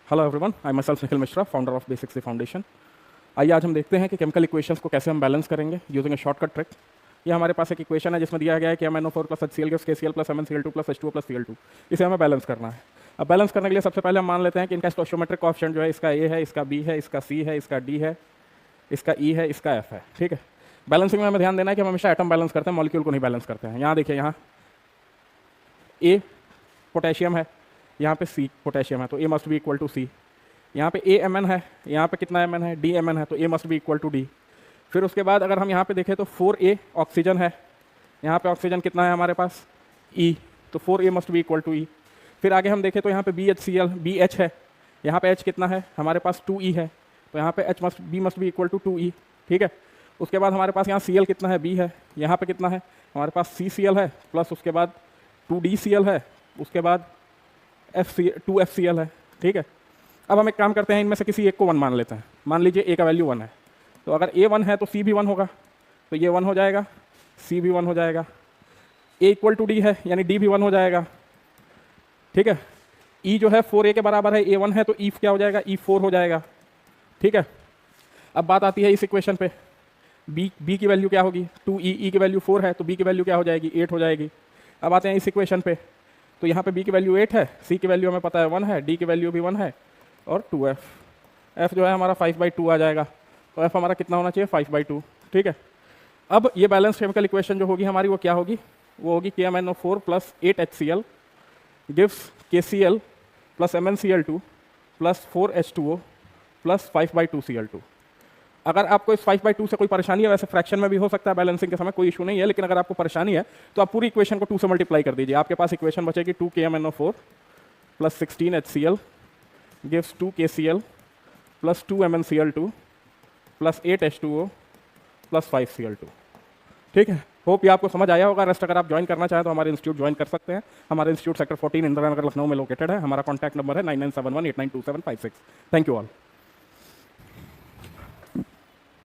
Hello everyone, I myself Nikhil Mishra, founder of basic C foundation. आइए आज हम देखते हैं कि केमिकल इक्वेशंस को कैसे हम बैलेंस करेंगे यूजिंग ए शॉर्टकट ट्रिक। ये हमारे पास एक इक्वेशन है जिसमें दिया गया है कि MnO4 plus HCl gives KCl plus MnCl2 plus H2O plus Cl2। इसे हमें बैलेंस करना है। अब बैलेंस करने के लिए सबसे पहले हम मान लेते हैं कि इनका स्टोइकियोमेट्रिक कोएफिशिएंट जो है, इसका A है, इसका B है, इसका C है, इसका D है, इसका E है, इसका F है। ठीक है। बैलेंसिंग में हमें ध्यान देना है कि हम हमेशा एटम बैलेंस करते हैं, मॉलिक्यूल को नहीं बैलेंस करते हैं। यहाँ देखिए, यहाँ A पोटेशियम है, यहाँ पे C पोटेशियम है, तो A must be equal to C। यहाँ पे AMn है, यहाँ पे कितना Mn है, DMn है, तो A must be equal to D। फिर उसके बाद अगर हम यहाँ पे देखें तो 4A ऑक्सीजन है, यहाँ पे ऑक्सीजन कितना है हमारे पास E, तो 4A must be equal to E। फिर आगे हम देखें तो यहाँ पे BH है, यहाँ पे H कितना है हमारे पास 2E है, तो यहाँ पे B must be equal to 2E। ठीक है। उसके बाद हमारे पास यहाँ Cl कितना है, B है, यहाँ पे कितना है हमारे पास CCl है, प्लस उसके बाद 2DCl है, उसके बाद 2FCl है। ठीक है। अब हम एक काम करते हैं, इनमें से किसी एक को 1 मान लेते हैं। मान लीजिए A का वैल्यू 1 है, तो अगर A 1 है तो C भी 1 होगा, तो ये 1 हो जाएगा, C भी 1 हो जाएगा। A इक्वल टू D है, यानी D भी 1 हो जाएगा। ठीक है। E जो है 4A के बराबर है, A 1 है, तो E क्या हो जाएगा, E 4 हो जाएगा। ठीक है। अब बात आती है इस इक्वेशन पे, B की वैल्यू क्या होगी, 2E, E की वैल्यू 4 है, तो B की वैल्यू क्या हो जाएगी, 8 हो जाएगी। अब आते हैं इस इक्वेशन पे, तो यहाँ पे B की वैल्यू 8 है, C की वैल्यू हमें पता है 1 है, D की वैल्यू भी 1 है, और 2F। F जो है हमारा 5/2 आ जाएगा, तो F हमारा कितना होना चाहिए, 5/2। ठीक है। अब ये बैलेंस केमिकल इक्वेशन जो होगी हमारी, वो क्या होगी, वो होगी KMnO4 plus 8HCl gives KCl plus MnCl2 plus 4H2O plus 5/2 Cl2। अगर आपको इस 5/2 से कोई परेशानी है, वैसे फ्रैक्शन में भी हो सकता है बैलेंसिंग के समय, कोई इशू नहीं है, लेकिन अगर आपको परेशानी है तो आप पूरी इक्वेशन को 2 से मल्टीप्लाई कर दीजिए। आपके पास इक्वेशन बचेगी 2 KMnO4 plus 16HCl gives 2 KCl plus 2 MnCl2 plus 8 H2O plus 5 Cl2। ठीक है। होप ये आपको समझ आया होगा। रेस्ट अगर आप ज्वाइन करना चाहें तो हमारे इंस्टीट्यूट ज्वाइन कर सकते हैं। हमारे इंस्टीट्यूट सेक्टर 14 इंदिरा नगर लखनऊ में लोकेटेड है। हमारा कॉन्टैक्ट नंबर है 9971892756। Thank you all.